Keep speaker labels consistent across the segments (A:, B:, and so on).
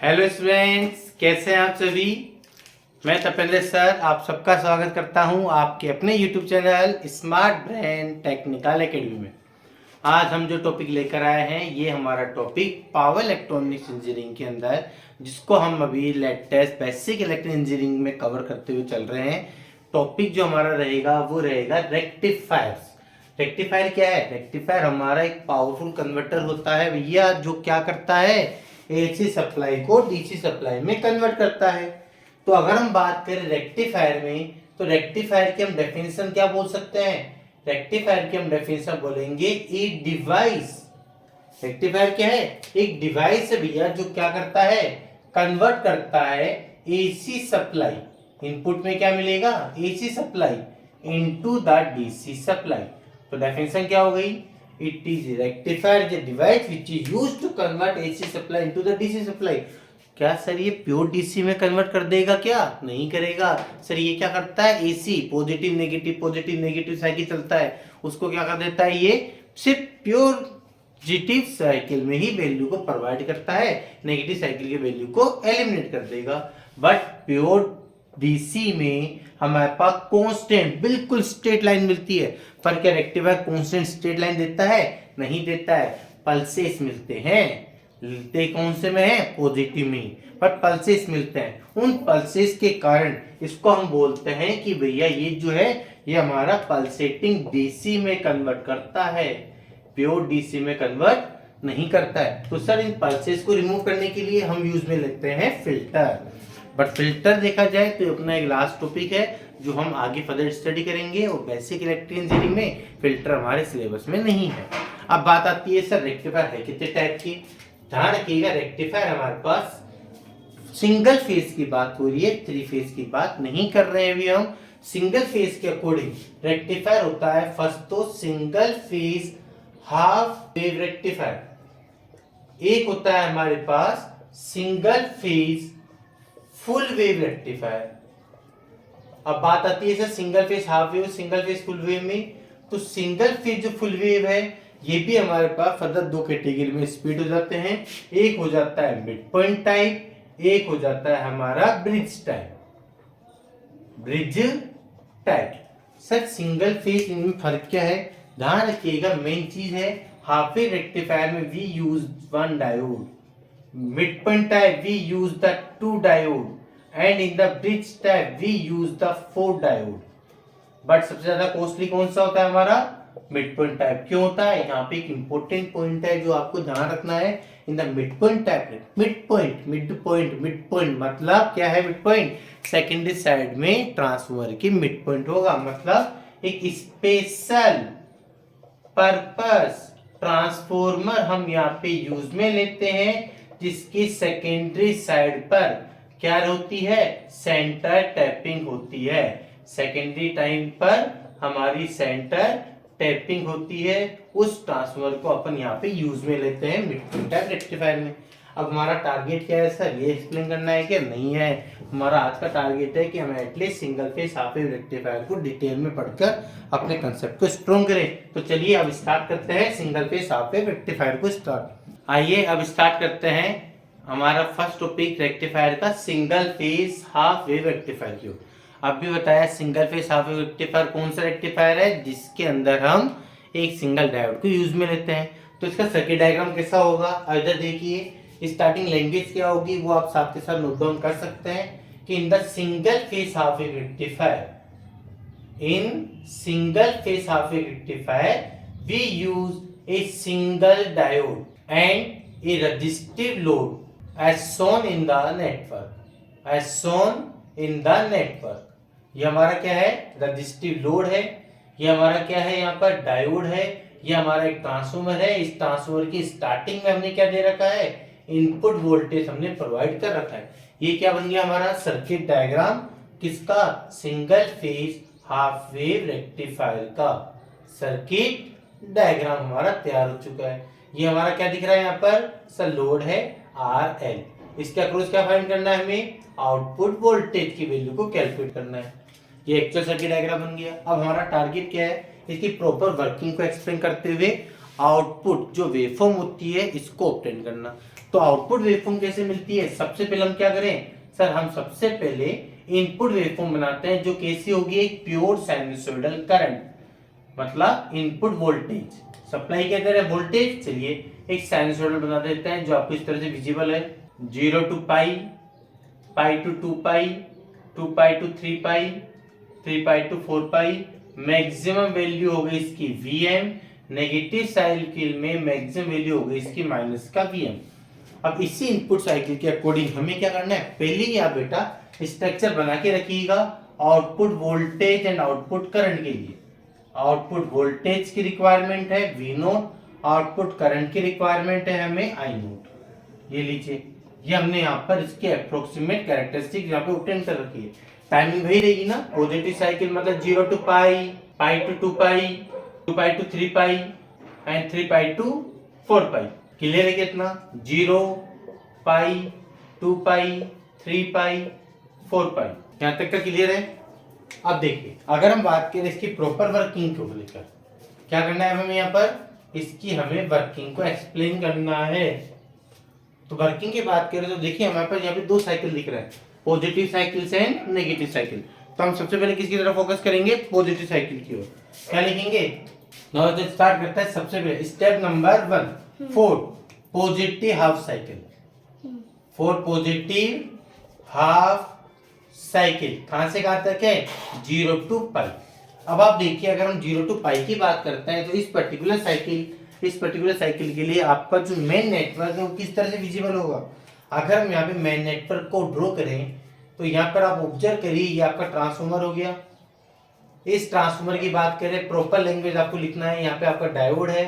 A: Hello students, कैसे हैं आप सभी। मैं तपेंद्र सर आप सबका स्वागत करता हूं आपके अपने YouTube channel smart brain technical academy में। आज हम जो टॉपिक लेकर आए हैं ये हमारा टॉपिक पावर इलेक्ट्रॉनिक्स इंजीनियरिंग के अंदर, जिसको हम अभी लेटेस्ट बेसिक इलेक्ट्रिकल इंजीनियरिंग में कवर करते हुए चल रहे हैं। टॉपिक जो हमारा रहेगा वो रहेगा रेक्टिफायर्स। रेक्टिफायर क्या है? रेक्टिफायर हमारा एक पावरफुल कन्वर्टर होता है भैया, जो क्या करता है, एसी सप्लाई को डीसी सप्लाई में कन्वर्ट करता है। तो अगर हम बात करें रेक्टिफायर में, तो रेक्टिफायर की हम डेफिनेशन क्या बोल सकते हैं? रेक्टिफायर की हम डेफिनेशन बोलेंगे एक डिवाइस। रेक्टिफायर क्या है? एक डिवाइस है भैया, जो क्या करता है, कन्वर्ट करता है एसी सप्लाई। इनपुट में क्या मिलेगा? AC supply into the DC supply. तो डेफिनेशन क्या हो गई? It is a rectifier is a device which is used to convert AC supply into the DC supply। क्या सर ये प्योर डीसी में कन्वर्ट कर देगा? क्या नहीं करेगा सर। ये क्या करता है? एसी पॉजिटिव नेगेटिव साइकिल चलता है, उसको क्या कर देता है, ये सिर्फ प्योर पॉजिटिव साइकिल में ही वैल्यू को प्रोवाइड करता है, नेगेटिव साइकिल के वैल्यू को एलिमिनेट कर देगा। बट प्योर डीसी में हमारे पास कांस्टेंट बिल्कुल स्ट्रेट लाइन मिलती है। पर क्या रेक्टिफायर कांस्टेंट स्ट्रेट लाइन देता है? नहीं देता है। पल्सेस मिलते हैं। मिलते कौन से में है? पॉजिटिव में। पर पल्सेस मिलते हैं। उन पल्सेस के कारण इसको हम बोलते हैं कि भैया ये जो है ये हमारा पल्सेटिंग डीसी में कन्वर्ट करता है, प्योर डीसी में कन्वर्ट नहीं करता है। तो सर इन पल्सेस को रिमूव करने के लिए हम यूज में लेते हैं फिल्टर। बट फिल्टर देखा जाए तो अपना एक लास्ट टॉपिक है जो हम आगे फर्दर स्टडी करेंगे, और बेसिक इलेक्ट्रिकल इंजीनियरिंग में फिल्टर हमारे सिलेबस में नहीं है। अब बात आती है सर रेक्टिफायर है कितने टाइप की। ध्यान रखिएगा, रेक्टिफायर हमारे पास सिंगल फेज की बात हो रही है, थ्री फेज की बात नहीं कर रहे हैं अभी हम। सिंगल फेज के अकॉर्डिंग रेक्टिफायर होता है फर्स्ट तो single phase half wave rectifier. एक होता है हमारे पास single phase full wave rectifier. अब बात आती है sir single phase half wave, single phase full wave में। तो सिंगल फेज जो फुल वेव है ये भी हमारे पास फर्दर दो कैटेगरी में स्प्लिट हो जाते हैं। एक हो जाता है मिड पॉइंट टाइप, एक हो जाता है हमारा bridge type. Bridge type sir single phase, इनमें फर्क क्या है? ध्यान रखिएगा, मेन चीज है हाफ वेव रेक्टिफायर में we use one diode, mid point type we use the two diode and in the bridge type we use the four diode। But सबसे ज्यादा कॉस्टली कौन सा होता है हमारा? Mid point type. क्यों होता है? यहाँ पे एक इंपॉर्टेंट पॉइंट है जो आपको ध्यान रखना है। In the mid point type, mid point मतलब क्या है? मिड पॉइंट सेकेंडरी साइड में ट्रांसफार्मर की मिड पॉइंट होगा, मतलब एक स्पेशल पर्पस ट्रांसफार्मर हम यहाँ पे यूज में लेते हैं, जिसकी सेकेंडरी साइड पर क्या होती है? सेंटर टैपिंग होती है। सेकेंडरी टाइम पर हमारी सेंटर टैपिंग होती है। उस ट्रांसफार्मर को अपन यहाँ पे यूज में लेते हैं मिड पॉइंट टाइप रेक्टिफायर में। अब हमारा टारगेट क्या है सर? ये एक्सप्लेन करना है कि नहीं है। हमारा आज का टारगेट है कि हमें at least single phase half wave rectifier को डिटेल में पढ़कर अपने कंसेप्ट को स्ट्रॉन्ग करें। तो चलिए अब स्टार्ट करते हैं single phase half wave rectifier को स्टार्ट। आइए अब स्टार्ट करते हैं हमारा फर्स्ट टॉपिक रेक्टिफायर का, single phase half wave rectifier क्यों। अब भी बताया single phase half wave rectifier कौन सा रेक्टिफायर है? जिसके अंदर हम एक सिंगल डायोड को यूज में लेते हैं। तो इसका सर्किट डायग्राम कैसा होगा? इधर देखिए, स्टार्टिंग लैंग्वेज क्या होगी वो आप साथ के साथ नोट डाउन कर सकते हैं कि in the single phase half wave rectifier, in single phase half wave rectifier we use a single diode and a resistive load as shown in the network। as shown in the network ये हमारा क्या है? Resistive load है। ये हमारा क्या है? यहाँ पर डायोड है। ये हमारा एक ट्रांसफार्मर है। इस ट्रांसफार्मर की स्टार्टिंग में हमने क्या दे रखा है? इनपुट वोल्टेज हमने प्रोवाइड कर रखा है। ये क्या बन गया हमारा? सर्किट डायग्राम किसका? Single phase half wave rectifier का सर्किट डायग्राम हमारा तैयार हो चुका है। ये हमारा क्या दिख रहा है यहाँ पर? सर लोड है RL। इसके अक्रॉस क्या फाइंड करना है हमें? आउटपुट वोल्टेज की वैल्यू को कैलकुलेट करना है। ये एक्चुअल सर्किट डायग्राम बन गया। अब हमारा टारगेट क्या है? इसकी प्रॉपर वर्किंग को एक्सप्लेन करते हुए आउटपुट जो वेवफॉर्म होती है इसको ऑब्टेन करना। तो आउटपुट वेवफॉर्म कैसे मिलती है, सबसे पहले हम क्या करें सर, हम सबसे पहले इनपुट वेवफॉर्म बनाते हैं जो कैसी होगी, एक प्योर साइनसोइडल करंट, मतलब इनपुट वोल्टेज सप्लाई के अंदर है वोल्टेज। चलिए एक साइनसोइडल बना देते हैं जो आपको इस तरह से विजिबल है, 0 to pi, pi to 2 pi, 2 pi to 3 pi, 3 pi to 4 pi. Maximum value हो गई इसकी Vm, नेगेटिव साइकिल में मैक्सिमम वैल्यू हो गई इसकी माइनस का Vm। अब इसी इनपुट साइकिल के अकॉर्डिंग हमें क्या करना है, पहले ही आप बेटा स्ट्रक्चर बना के रखिएगा output voltage and output current के लिए। आउटपुट वोल्टेज की रिक्वायरमेंट है V0, आउटपुट करंट की रिक्वायरमेंट है हमें I0। ये लीजिए, ये हमने यहाँ पर इसके अप्रोक्सीमेट कैरेक्टरिस्टिक यहाँ पे ऑब्टेन कर रखी है। टाइमिंग वही रहेगी ना, पॉजिटिव साइकिल मतलब 0 to pi, pi to 2 pi, 2 pi to 3 pi and 3 pi to 4 pi. Clear है कितना, 0 पाई, 2 पाई, 3 पाई, 4 पाई, यहाँ तक का क्लियर है। अब देखिए अगर हम बात करें इसकी प्रॉपर वर्किंग को लेकर, क्या करना है हमें यहाँ पर, इसकी हमें वर्किंग को एक्सप्लेन करना है। तो वर्किंग की बात करें तो देखिए हमारे पास यहाँ पे दो साइकिल दिख रहा है, positive cycle and negative cycle. तो हम सबसे पहले किसकी तरफ फोकस करेंगे, पॉजिटिव साइकिल की ओर। क्या लिखेंगे, नाउ तो स्टार्ट करता है सबसे पहले step number 1, for positive half cycle, for positive half cycle कहां से कहां तक है, 0 टू पाई। अब आप देखिए अगर हम 0 टू पाई की बात करते हैं तो इस पर्टिकुलर साइकिल के लिए आपका जो मेन नेटवर्क है वो किस तरह से विजिबल होगा। अगर हम यहाँ पे मेन नेटवर्क को ड्रॉ करें तो यहाँ पर आप ऑब्जर्व करिए, ये आपका ट्रांसफॉर्मर हो गया। इस ट्रांसफॉर्मर की बात करें, प्रॉपर लैंग्वेज आपको लिखना है, यहाँ पे आपका डायोड है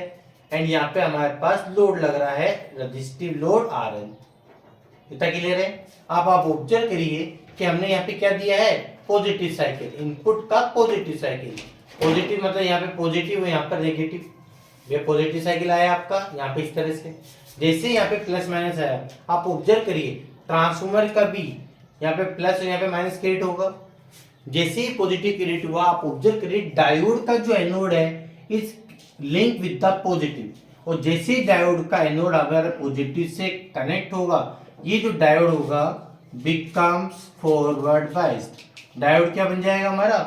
A: एंड यहाँ पे हमारे पास लोड लग रहा है, रजिस्टिव लोड RL। इतना क्लियर है। आप ऑब्जर्व करिए कि हमने यहाँ पे क्या दिया है, पॉजिटिव साइकिल, इनपुट का पॉजिटिव साइकिल। पॉजिटिव मतलब यहाँ पे पॉजिटिव है, यहाँ पर नेगेटिव। ये पॉजिटिव साइकिल आया आपका यहाँ पे इस तरह से। जैसे यहाँ पे प्लस माइनस आया, आप ऑब्जर्व करिए ट्रांसफॉर्मर का भी यहाँ पे प्लस और यहाँ पे माइनस क्रिएट होगा। जैसे ही पॉजिटिव क्रिएट हुआ आप ऑब्जर्व करिए डायोड का जो एनोड है is link with the positive, और जैसे ही डायोड का एनोड अगर पॉजिटिव से कनेक्ट होगा, ये जो डायोड होगा बिकम्स फॉरवर्ड बाइस्ड। डायोड क्या बन जाएगा हमारा,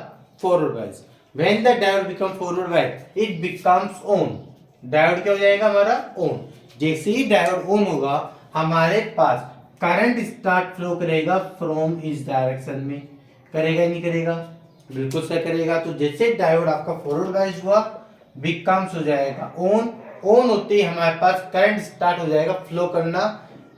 A: forward biased. When the diode become forward biased it becomes on. Diode क्या हो जाएगा हमारा, ऑन। जैसे ही डायोड ऑन होगा हमारे पास करंट स्टार्ट फ्लो करेगा फ्रॉम इस डायरेक्शन में। करेगा नहीं करेगा, बिल्कुल से करेगा। तो जैसे डायोड आपका फॉरवर्ड बाइस्ड हुआ बिकम्स हो जाएगा ऑन। ऑन होते ही हमारे पास करंट स्टार्ट हो जाएगा फ्लो करना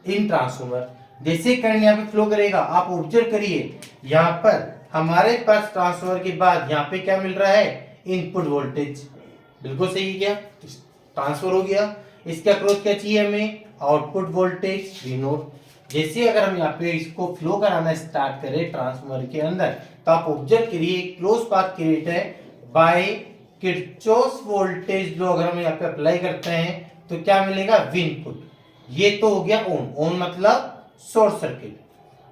A: इन ट्रांसफॉर्मर। जैसे करंट यहाँ पे फ्लो करेगा आप ऑब्जर्व करिए, यहाँ पर हमारे पास ट्रांसफॉर्मर के बाद यहाँ पे क्या मिल रहा है, इनपुट वोल्टेज। बिल्कुल सही है, क्या ट्रांसफर हो गया। इसके अक्रॉस क्या चाहिए हमें, आउटपुट वोल्टेज V0। जैसे अगर हम यहाँ पे इसको फ्लो कराना स्टार्ट करें ट्रांसफॉर्मर के अंदर, तो आप ऑब्जर्व करिए क्लोज पाथ क्रिएट है बाय किरचॉफ वोल्टेज लॉ। अगर हम यहाँ पे अप्लाई करते हैं तो क्या मिलेगा, V इनपुट। ये तो हो गया ऑन। ऑन मतलब शॉर्ट सर्किट।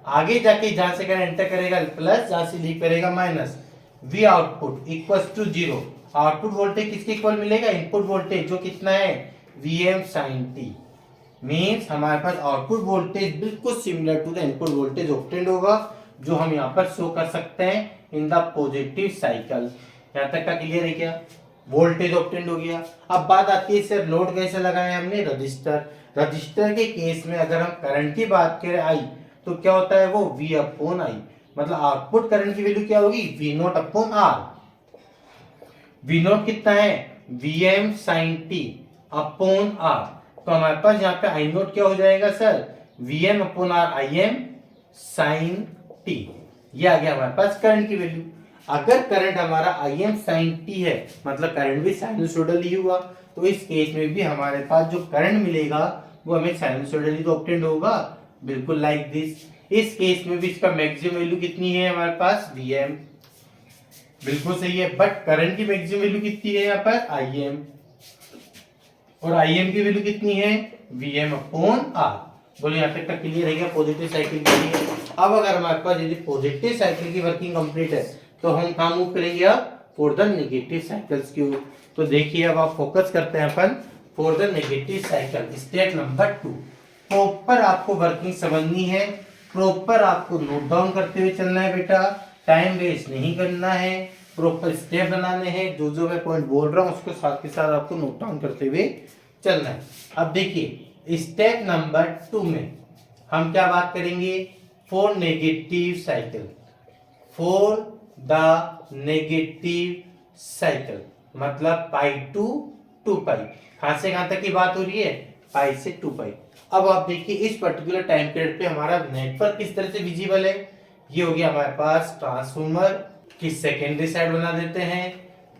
A: आगे जाके जहां से करंट एंटर करेगा प्लस, जहां से लीव करेगा minus, V output equals to 0। Output voltage किसके इक्वल मिलेगा, इनपुट वोल्टेज, जो कितना है Vm sin t। मीन्स हमारे पास आउटपुट वोल्टेज बिल्कुल similar to the input voltage obtained होगा, जो हम यहाँ पर शो कर सकते हैं इन द पॉजिटिव साइकिल। यहाँ तक का क्लियर है क्या, वोल्टेज ऑब्टेन्ड हो गया। अब बात आती है सर लोड कैसे लगाया हमने, रजिस्टर। रजिस्टर के केस में अगर हम करंट की बात करें I, तो क्या होता है वो V अपॉन I। मतलब आउटपुट करंट की वैल्यू क्या होगी, V0 अपॉन R। V0 कितना है, Vm sin t upon R। तो हमारे पास यहाँ पे I0 क्या हो जाएगा sir, Vm upon R Im sin t। ये आ गया हमारे पास करंट की वैल्यू। अगर करंट हमारा Im sin t है, मतलब करंट भी साइनसोइडल ही हुआ, तो इस केस में भी हमारे पास जो करंट मिलेगा वो हमें साइनसोइडली तो ऑब्टेन्ड होगा, बिल्कुल लाइक दिस। इस केस में भी इसका मैक्सिमम वैल्यू कितनी है हमारे पास, Vm। बिल्कुल सही है, बट करंट की मैक्सिमम वैल्यू कितनी है यहाँ पर, Im। और Im की वैल्यू कितनी है, Vm अपॉन R। बोलिए यहाँ तक क्लियर है क्या पॉजिटिव साइकिल के लिए। अब अगर हमारे पास यदि पॉजिटिव साइकिल की वर्किंग कंप्लीट है तो हम कहाँ मूव करेंगे अब, फॉर द नेगेटिव साइकिल्स की ओर। तो देखिए अब आप फोकस करते हैं अपन for the negative cycle. Step number 2, proper आपको वर्किंग समझनी है, प्रॉपर आपको नोट डाउन करते हुए चलना है बेटा, टाइम वेस्ट नहीं करना है, प्रॉपर स्टेप बनाने हैं, जो जो मैं पॉइंट बोल रहा हूँ उसको साथ के साथ आपको नोट डाउन करते हुए चलना है। अब देखिए स्टेप नंबर 2 में हम क्या बात करेंगे, for negative cycle, for the negative cycle मतलब पाई टू 2 पाई। कहां से कहां तक की बात हो रही है, पाई से 2 पाई। अब आप देखिए इस पर्टिकुलर टाइम पीरियड पे हमारा नेटवर्क किस तरह से विजिबल है। ये हो गया हमारे पास ट्रांसफॉर्मर की सेकेंडरी साइड बना देते हैं,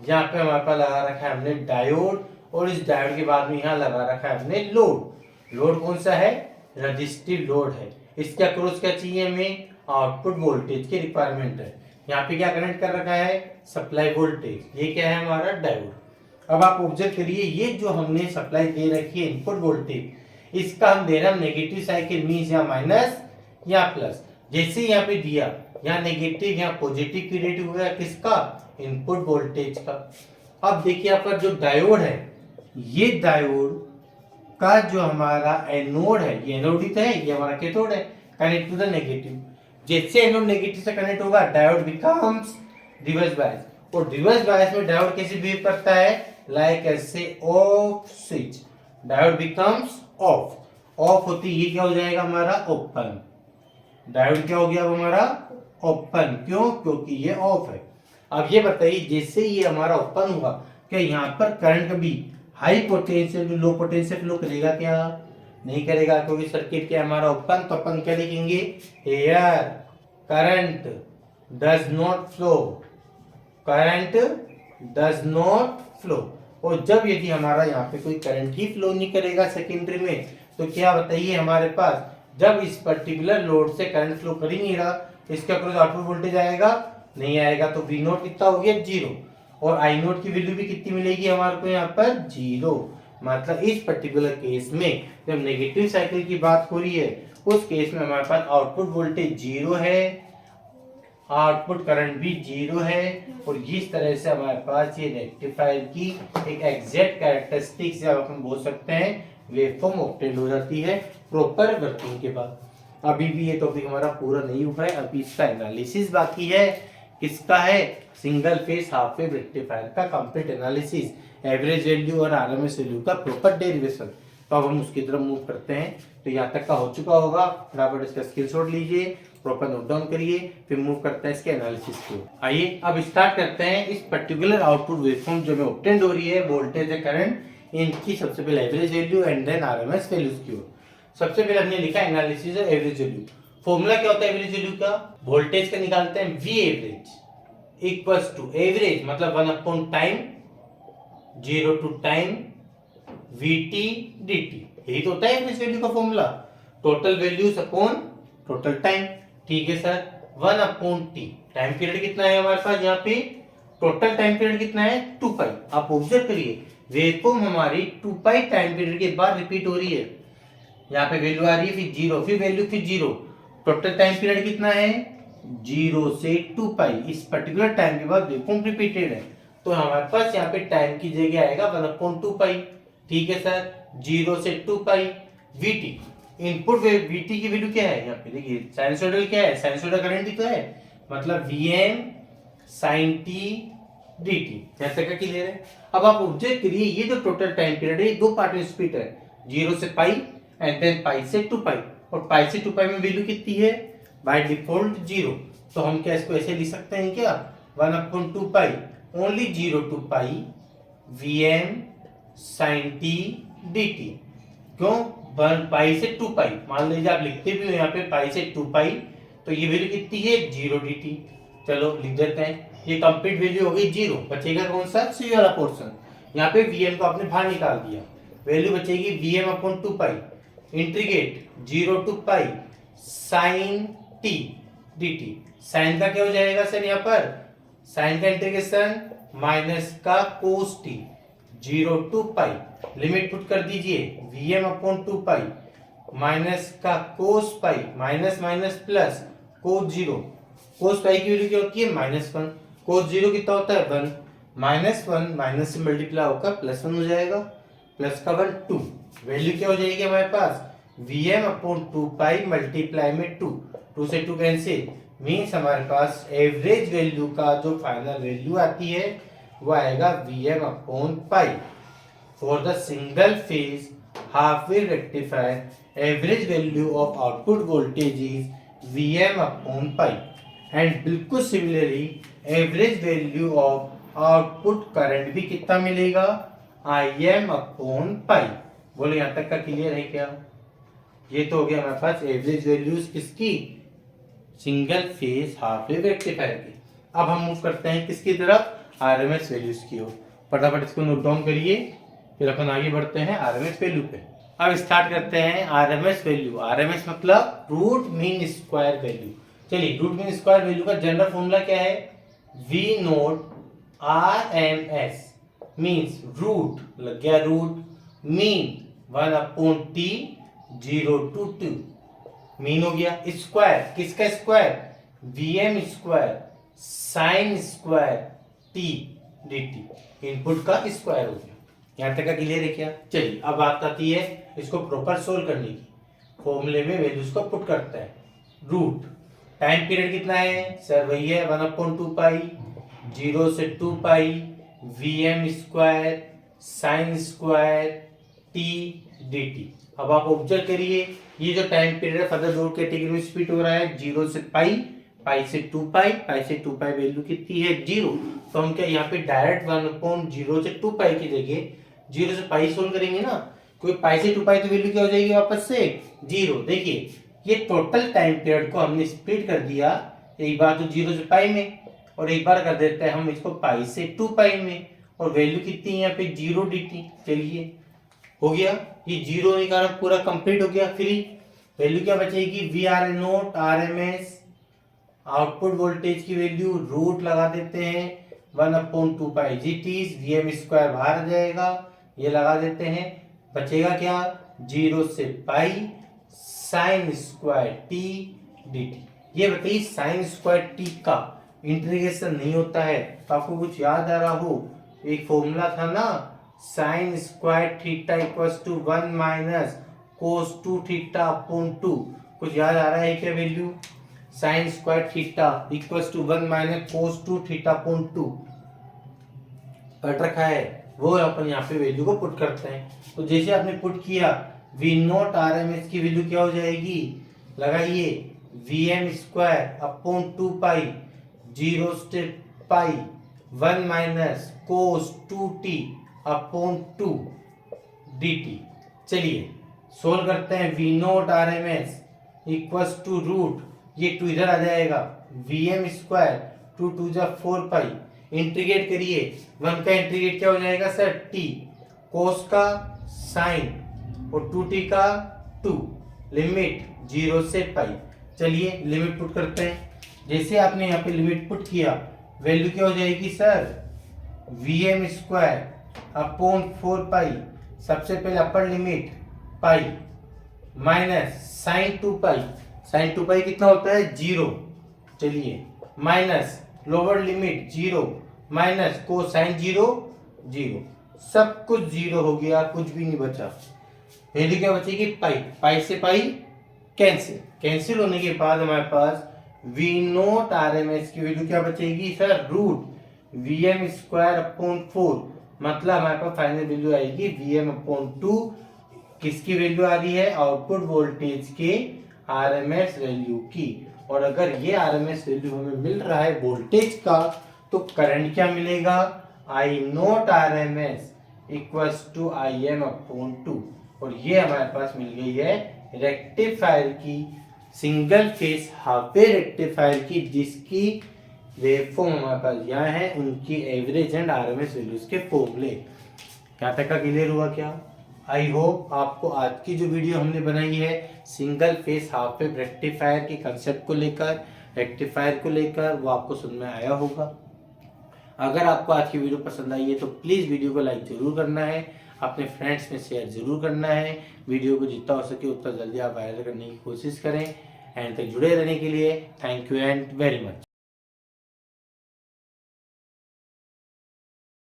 A: यहाँ पे हमारे पास लगा रखा है हमने डायोड, और इस डायोड के बाद में यहाँ लगा रखा है हमने लोड। लोड कौन सा है, रजिस्टिव लोड है। इसके अक्रॉस क्या चाहिए हमें, आउटपुट वोल्टेज की रिक्वायरमेंट है। यहाँ पे क्या कनेक्ट कर रखा है, सप्लाई वोल्टेज। ये क्या है हमारा डायोड। अब आप ऑब्जर्व करिए ये जो हमने सप्लाई दे रखी है इनपुट वोल्टेज, इसका हम दे रहे हैं नेगेटिव साइकिल, मींस या माइनस या प्लस। जैसे यहाँ पे दिया, यहाँ नेगेटिव यहाँ पॉजिटिव क्रिएट हुआ किसका, इनपुट वोल्टेज का। अब देखिए आपका जो डायोड है, ये डायोड का जो हमारा एनोड है, ये एनोड ही तो है, ये हमारा कैथोड है, कनेक्ट टू द नेगेटिव। जैसे एनोड नेगेटिव से कनेक्ट होगा डायोड बिकम्स रिवर्स बायस, और रिवर्स बायस में डायोड कैसे बिहेव करता है, लाइक ऐसे off switch, diode becomes of. Of होती ये क्या हो जाएगा हमारा ओपन, डायोड क्या हो गया अब हमारा ओपन। क्यों, क्योंकि ये ऑफ है। अब ये बताइए जैसे ये हमारा ओपन हुआ, क्या यहाँ पर करंट कभी high potential low potential flow करेगा, क्या नहीं करेगा, क्योंकि सर्किट क्या हमारा ओपन। तो अपन क्या लिखेंगे, here current does not flow, current does not flow. और जब यदि हमारा यहाँ पे कोई करंट ही फ्लो नहीं करेगा सेकेंडरी में, तो क्या बताइए हमारे पास जब इस पर्टिकुलर लोड से करंट फ्लो कर ही नहीं रहा, इसके अक्रॉस आउटपुट वोल्टेज आएगा, नहीं आएगा। तो वी नोट कितना हो गया, 0, और आई नोट की वैल्यू भी कितनी मिलेगी हमारे को यहाँ पर, 0। मतलब इस पर्टिकुलर केस में जब नेगेटिव साइकिल की बात हो रही है, उस केस में हमारे पास आउटपुट वोल्टेज 0 है, आउटपुट करंट भी 0 है, और इस तरह से हमारे पास ये रेक्टिफायर की एक एग्जैक्ट कैरेक्टरिस्टिक्स या हम बोल सकते हैं वेवफॉर्म ऑब्टेन हो जाती है प्रॉपर वर्किंग के बाद। अभी भी ये टॉपिक हमारा पूरा नहीं हुआ है, अभी इसका एनालिसिस बाकी है। किसका है, single phase half wave rectifier का कंप्लीट एनालिसिस, एवरेज वैल्यू और आरएमएस वैल्यू का प्रॉपर डेरिवेशन। तो अब हम उसकी तरफ मूव करते हैं। तो यहाँ तक का हो चुका होगा, फटाफट इसका स्क्रीनशॉट लीजिए, प्रॉपर नोट डाउन करिए, फिर मूव करते हैं इसके एनालिसिस को। आइए अब स्टार्ट करते हैं इस पर्टिकुलर आउटपुट वेवफॉर्म जो में ऑब्टेन्ड हो रही है, वोल्टेज है करंट, इनकी सबसे पहले average value and then RMS values की ओर। सबसे पहले हमने लिखा analysis of average value. Formula क्या होता है एवरेज वैल्यू का, वोल्टेज का निकालते हैं V average equals to average मतलब 1 upon time, 0 to time Vt dt। यही तो होता है एवरेज वैल्यू का formula, total values upon total time. ठीक है sir, 1 upon T, time period कितना है हमारे पास यहाँ पे, टोटल टाइम पीरियड कितना है 2 पाई। आप ऑब्जर्व करिए वेवफॉर्म हमारी 2 पाई टाइम पीरियड के बाद रिपीट हो रही है। यहाँ पे वैल्यू आ रही है, फिर 0, फिर वैल्यू, फिर 0। टोटल टाइम पीरियड कितना है 0 से 2 पाई। इस पर्टिकुलर टाइम के बाद वेवफॉर्म रिपीटेड है, तो हमारे पास यहाँ पे टाइम की जगह आएगा 1 अपॉन 2 पाई। ठीक है सर, 0 से 2 पाई Vt, इनपुट Vt की वैल्यू क्या है यहाँ पे देखिए, साइनसोइडल क्या है, साइनसोइडल करंट ही तो है, मतलब Vm sin t dt। यहाँ तक क्लियर है। अब आप ऑब्जर्व करिए ये जो टोटल टाइम पीरियड है, दो पार्ट में स्प्लिट है, 0 से पाई एंड देन पाई से 2 पाई। और पाई से 2 पाई में वैल्यू कितनी है, बाय डिफॉल्ट 0। तो हम क्या इसको ऐसे लिख सकते हैं क्या, 1 upon 2 pi only 0 to pi Vm sin t dt। क्यों, 1 पाई से 2 पाई, मान लीजिए आप लिखते भी हो यहाँ पे पाई से 2 पाई, तो ये वैल्यू कितनी है 0 dt। चलो लिख देते हैं, ये कंप्लीट वैल्यू हो गई 0, बचेगा कौन सा, सी वाला पोर्शन। यहाँ पे Vm को आपने बाहर निकाल दिया, वैल्यू बचेगी Vm upon 2 pi integrate 0 to pi sine t dt। Sine का क्या हो जाएगा सर, यहाँ पर साइन का इंटीग्रेशन माइनस का cos t, 0 to pi, limit put कर दीजिए Vm अपॉन 2 पाई माइनस का cos pi, minus minus plus cos 0। Cos pi की वैल्यू क्या होती है -1, कोस 0 कितना होता है 1, -1 माइनस से मल्टीप्लाई होकर +1 हो जाएगा। प्लस का 1 2, वैल्यू क्या हो जाएगी हमारे पास Vm अपॉन 2 पाई मल्टीप्लाई में 2 से 2 कैंसिल, मीन्स हमारे पास एवरेज वैल्यू का जो फाइनल वैल्यू आती है वो आएगा Vm अपॉन पाई। For the single phase half wave rectifier average value of output voltage is Vm upon पाई। एंड बिल्कुल similarly average value of output current भी कितना मिलेगा Im अपॉन पाई। बोलो यहाँ तक का क्लियर है क्या? ये तो हो गया हमारे पास एवरेज वैल्यूज किसकी, single phase half wave rectifier की। अब हम मूव करते हैं किसकी तरफ, आरएमएस वैल्यूज की ओर। फटाफट इसको नोट डाउन करिए, फिर अपन आगे बढ़ते हैं आरएमएस वैल्यू पे। अब स्टार्ट करते हैं आरएमएस वैल्यू। आरएमएस मतलब रूट मीन स्क्वायर वैल्यू। चलिए, रूट मीन स्क्वायर वैल्यू का जनरल फॉर्मूला क्या है, V naught RMS means root, लग गया root, mean 1 upon T 0 to 2, mean हो गया, स्क्वायर किसका square, Vm square sine square T dt, input का स्क्वायर हो गया। यहाँ तक का क्लियर है क्या? चलिए, अब बात आती है इसको प्रॉपर सोल्व करने की। फॉर्मूले में वैल्यूज को पुट करता है। रूट टाइम पीरियड कितना है सर, वही है 1 अपॉन 2 पाई 0 से 2 पाई Vm square sine square T dt। अब आप ऑब्जर्व करिए, ये जो टाइम पीरियड फर्दर दो कैटेगरी में स्प्लिट हो रहा है, 0 से पाई, पाई से 2 पाई, पाई से 2 पाई वैल्यू कितनी है 0। तो हम क्या यहाँ पे डायरेक्ट 1/0 से 2 पाई की जगह 0 से पाई सोल्व करेंगे ना, कोई पाई से 2 पाई तो वैल्यू क्या हो जाएगी वापस से 0। देखिए, ये टोटल टाइम पीरियड को हमने स्प्लिट कर दिया, एक बार तो 0 से पाई में और एक बार कर देते हैं हम इसको पाई से 2 पाई में, और वैल्यू कितनी है यहाँ पे 0 dt। चलिए, हो गया, ये 0 होने के कारण पूरा कंप्लीट हो गया। फ्री वैल्यू क्या बचेगी, V R naught R M S, output voltage की वैल्यू रूट लगा देते हैं 1 अपॉन 2 पाई जी टी, Vm स्क्वायर बाहर आ जाएगा, ये लगा देते हैं, बचेगा क्या 0 से pi sine square T dt। ये बताइए साइन स्क्वायर टी का इंटीग्रेशन नहीं होता है, तो आपको कुछ याद आ रहा हो, एक फॉर्मूला था ना, sine square theta equals to 1 minus cos 2 theta upon 2। कुछ याद आ रहा है क्या value, sine square theta equals to 1 minus cos 2 theta upon 2 cut रखा है, वो अपन यहाँ पे वैल्यू को पुट करते हैं। तो जैसे आपने पुट किया, वी नोट आरएमएस की वैल्यू क्या हो जाएगी, लगाइए Vm स्क्वायर अपॉन 2 पाई 0 से pi 1 minus cos 2t upon 2 dt। चलिए सोल्व करते हैं, V naught R M S equals to root, ये 2 इधर आ जाएगा, Vm स्क्वायर 2 2 जा 4 पाई, इंटीग्रेट करिए, 1 का इंटीग्रेट क्या हो जाएगा सर t, कोस का साइन और 2t का 2, लिमिट 0 से पाई। चलिए लिमिट पुट करते हैं, जैसे आपने यहाँ पे लिमिट पुट किया, वैल्यू क्या हो जाएगी sir, Vm square upon 4 pi, सबसे पहले upper limit pi minus sine 2 pi, sine 2 pi कितना होता है 0। चलिए, minus lower limit 0 minus cosine 0 0, सब कुछ 0 हो गया, कुछ भी नहीं बचा। वैल्यू क्या बचेगी पाई, पाई से पाई कैंसिल, कैंसिल होने के बाद हमारे पास वी नोट आरएमएस की वैल्यू क्या बचेगी sir, root Vm square upon 4, मतलब हमारे पास फाइनल वैल्यू आएगी Vm अपॉन 2। किसकी वैल्यू आ रही है, आउटपुट वोल्टेज के आरएमएस वैल्यू की। और अगर ये आरएमएस वैल्यू हमें मिल रहा है वोल्टेज का, तो करंट क्या मिलेगा, I naught RMS equals to Im upon 2। और ये हमारे पास मिल गई है रेक्टिफायर की, single phase half wave rectifier की, जिसकी वेवफॉर्म हमारे पास यहाँ है, उनकी एवरेज एंड आरएमएस वैल्यूज के फॉर्मूले। यहाँ तक का क्लियर हुआ क्या? आई होप आपको आज की जो वीडियो हमने बनाई है single phase half wave rectifier के कंसेप्ट को लेकर, रेक्टिफायर को लेकर, वो आपको समझ में आया होगा। अगर आपको आज की वीडियो पसंद आई है तो प्लीज़ वीडियो को लाइक जरूर करना है, अपने फ्रेंड्स में शेयर जरूर करना है। वीडियो को जितना हो सके उतना जल्दी आप वायरल करने की कोशिश करें। एंड तक जुड़े रहने के लिए thank you and very much.